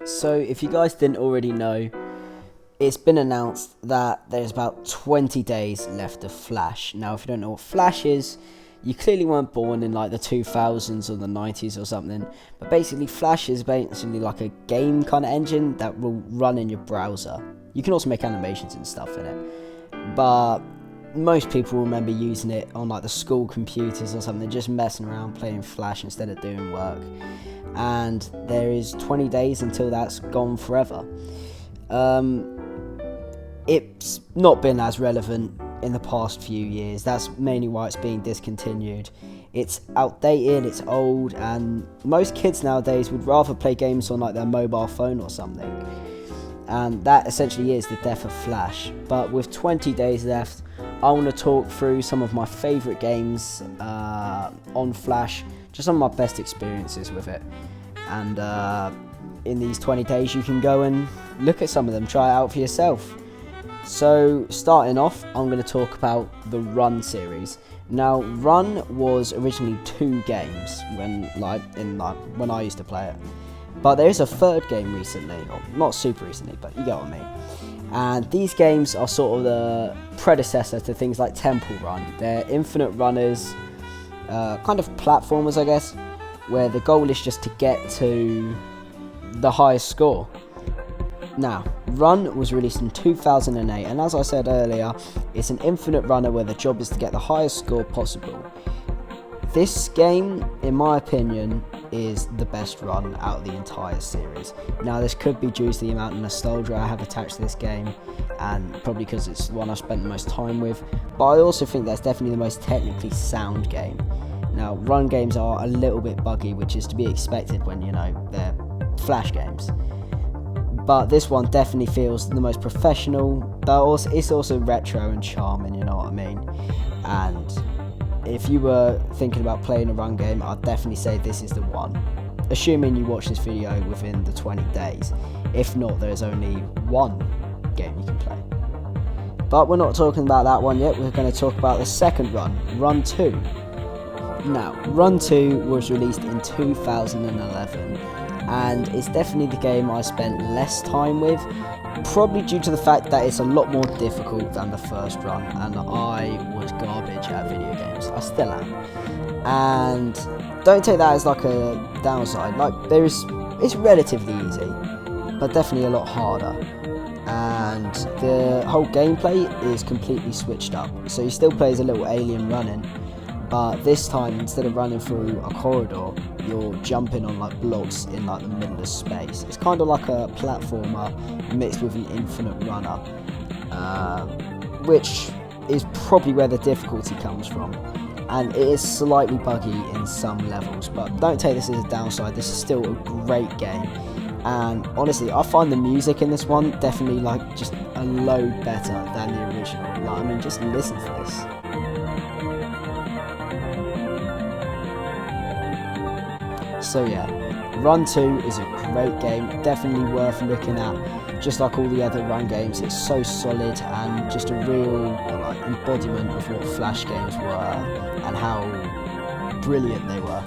So, if you guys didn't already know, it's been announced that there's about 20 days left of Flash. Now, if you don't know what Flash is, you clearly weren't born in like the 2000s or the 90s or something. But basically, Flash is basically like a game kind of engine that will run in your browser. You can also make animations and stuff in it. But most people remember using it on like the school computers or something, just messing around playing Flash instead of doing work. And there is 20 days until that's gone forever. It's not been as relevant in the past few years. That's mainly why it's being discontinued. It's outdated, it's old, and most kids nowadays would rather play games on like their mobile phone or something. And that essentially is the death of Flash. But with 20 days left, I want to talk through some of my favourite games on Flash, just some of my best experiences with it. And in these 20 days you can go and look at some of them, try it out for yourself. So starting off, I'm going to talk about the Run series. Now, Run was originally 2 games when I used to play it. But there is a third game recently, or not super recently, but you get what I mean. And these games are sort of the predecessor to things like Temple Run. They're infinite runners, kind of platformers, I guess, where the goal is just to get to the highest score. Now, Run was released in 2008, and as I said earlier, it's an infinite runner where the job is to get the highest score possible. This game, in my opinion, is the best run out of the entire series. Now, this could be due to the amount of nostalgia I have attached to this game, and probably because it's the one I've spent the most time with, but I also think that's definitely the most technically sound game. Now, Run games are a little bit buggy, which is to be expected when, they're Flash games. But this one definitely feels the most professional, but it's also retro and charming, you know what I mean? And if you were thinking about playing a Run game, I'd definitely say this is the one. Assuming you watch this video within the 20 days. If not, there's only one game you can play. But we're not talking about that one yet, we're going to talk about the second Run, Run 2. Now, Run 2 was released in 2011, and it's definitely the game I spent less time with, probably due to the fact that it's a lot more difficult than the first Run, and I was garbage at video games. I still am. And don't take that as like a downside. Like, it's relatively easy, but definitely a lot harder. And the whole gameplay is completely switched up. So you still play as a little alien running, but this time, instead of running through a corridor, you're jumping on like blocks in like the middle of space. It's kind of like a platformer mixed with an infinite runner, which is probably where the difficulty comes from. And it is slightly buggy in some levels, but don't take this as a downside. This is still a great game. And honestly, I find the music in this one definitely like just a load better than the original. Just listen to this. So yeah, Run 2 is a great game, definitely worth looking at. Just like all the other Run games, it's so solid and just a real embodiment of what Flash games were and how brilliant they were.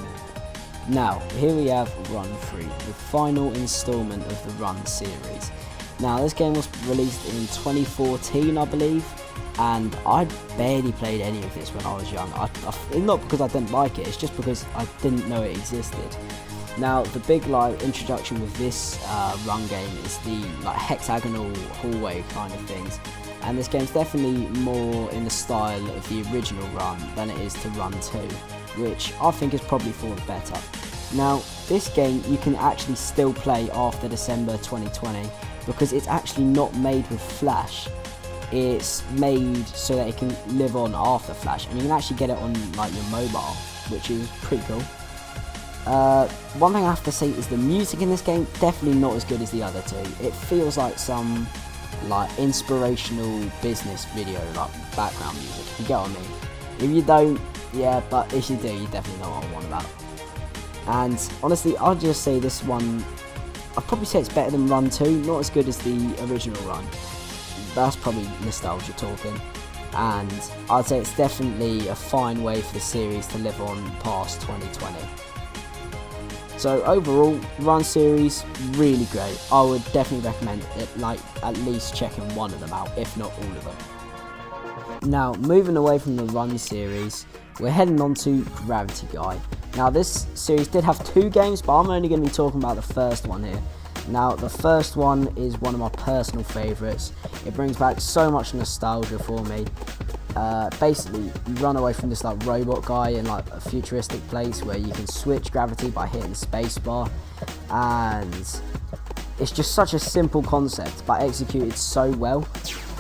Now, here we have Run 3, the final installment of the Run series. Now, this game was released in 2014, I believe, and I barely played any of this when I was young. Not because I didn't like it, it's just because I didn't know it existed. Now, the big introduction with this Run game is the hexagonal hallway kind of things, and this game's definitely more in the style of the original Run than it is to Run 2, which I think is probably for the better. Now, this game you can actually still play after December 2020 because it's actually not made with Flash. It's made so that it can live on after Flash, and you can actually get it on your mobile, which is pretty cool. One thing I have to say is the music in this game definitely not as good as the other two. It feels like some inspirational business video background music. You get what I mean? If you don't, yeah, but if you do, you definitely know what I'm on about. And honestly, I'll just say this one, I'd probably say it's better than Run 2, not as good as the original Run. That's probably nostalgia talking, and I'd say it's definitely a fine way for the series to live on past 2020. So overall, Run series, really great. I would definitely recommend it, like at least checking one of them out, if not all of them. Now, moving away from the Run series, we're heading on to Gravity Guy. Now, this series did have 2 games, but I'm only going to be talking about the first one here. Now, the first one is one of my personal favourites. It brings back so much nostalgia for me. Basically, you run away from this like robot guy in like a futuristic place where you can switch gravity by hitting the spacebar, and it's just such a simple concept but executed so well.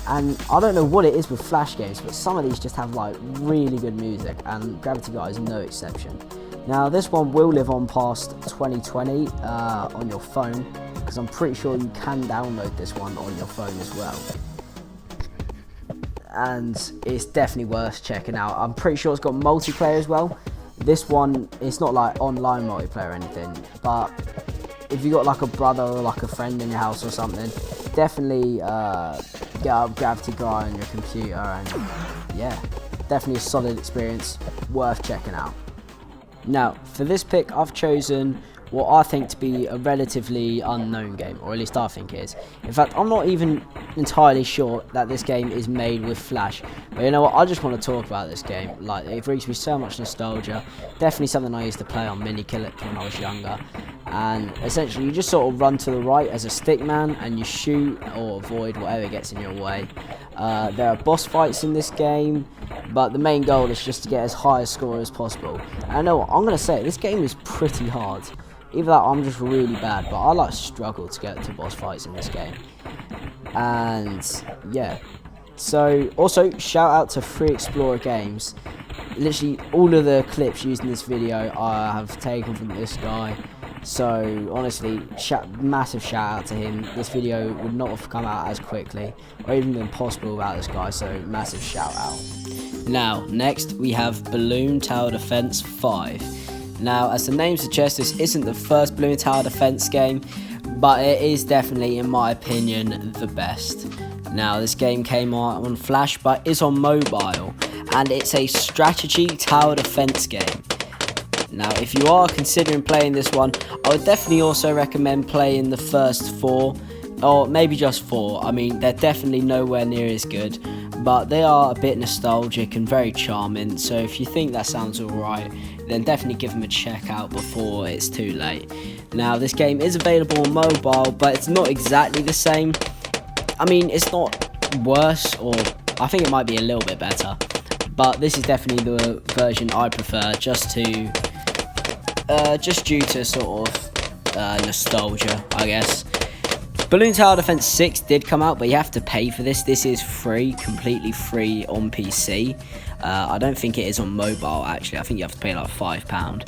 And I don't know what it is with Flash games, but some of these just have like really good music, and Gravity Guy is no exception. Now, this one will live on past 2020 on your phone, because I'm pretty sure you can download this one on your phone as well. And it's definitely worth checking out. I'm pretty sure it's got multiplayer as well. This one, it's not like online multiplayer or anything, but if you got like a brother or like a friend in your house or something, definitely get up Gravity Guy on your computer, and yeah, definitely a solid experience, worth checking out. Now, for this pick, I've chosen what I think to be a relatively unknown game, or at least I think it is. In fact, I'm not even entirely sure that this game is made with Flash, but you know what, I just want to talk about this game. Like, it brings me so much nostalgia. Definitely something I used to play on Minikillip when I was younger, and essentially you just sort of run to the right as a stickman and you shoot or avoid whatever gets in your way. There are boss fights in this game, but the main goal is just to get as high a score as possible. And I know what, I'm going to say, this game is pretty hard. Either that or I'm just really bad, but I like struggle to get to boss fights in this game. And yeah, so also shout out to Free Explorer Games. Literally all of the clips used in this video I have taken from this guy, so honestly, massive shout out to him. This video would not have come out as quickly or even been possible without this guy, so massive shout out. Now, next we have Balloon Tower Defense 5. Now, as the name suggests, this isn't the first Balloon Tower Defense game, but it is definitely, in my opinion, the best. Now, this game came out on Flash, but is on mobile, and it's a strategy tower defense game. Now, if you are considering playing this one, I would definitely also recommend playing the first 4, or maybe just 4. I mean, they're definitely nowhere near as good, but they are a bit nostalgic and very charming, so if you think that sounds alright, then definitely give them a check out before it's too late. Now, this game is available on mobile, but it's not exactly the same. I mean, it's not worse, or I think it might be a little bit better, but this is definitely the version I prefer, just due to sort of nostalgia, I guess. Balloon Tower Defense 6 did come out, but you have to pay for this. This is free, completely free on PC. I don't think it is on mobile, actually. I think you have to pay like £5.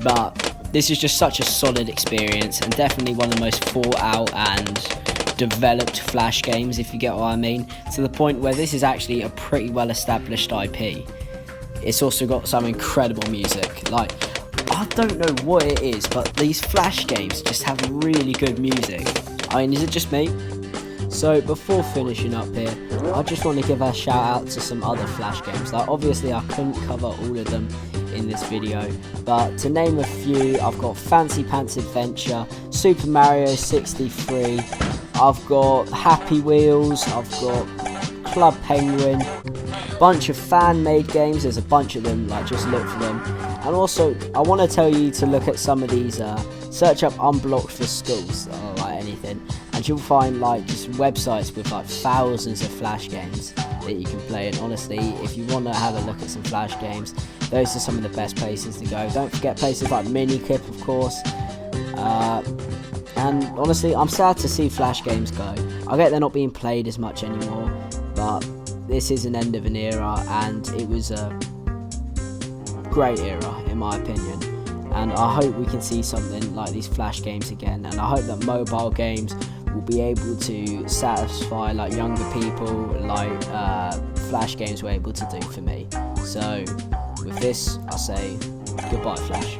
But this is just such a solid experience, and definitely one of the most thought out and developed Flash games, if you get what I mean, to the point where this is actually a pretty well established IP. It's also got some incredible music. Like, I don't know what it is, but these Flash games just have really good music. I mean, is it just me? So before finishing up here, I just want to give a shout out to some other Flash games. Like, obviously I couldn't cover all of them in this video, but to name a few, I've got Fancy Pants Adventure, Super Mario 63, I've got Happy Wheels, I've got Club Penguin, bunch of fan-made games. There's a bunch of them, like, just look for them. And also, I want to tell you to look at some of these, search up Unblocked for Schools, or like anything, and you'll find like just websites with like thousands of Flash games that you can play. And honestly, if you want to have a look at some Flash games, those are some of the best places to go. Don't forget places like Minikillip, of course. And honestly, I'm sad to see Flash games go. I get they're not being played as much anymore, but this is an end of an era, and it was a great era in my opinion. And I hope we can see something like these Flash games again, and I hope that mobile games will be able to satisfy like younger people like Flash games were able to do for me. So with this, I'll say goodbye, Flash.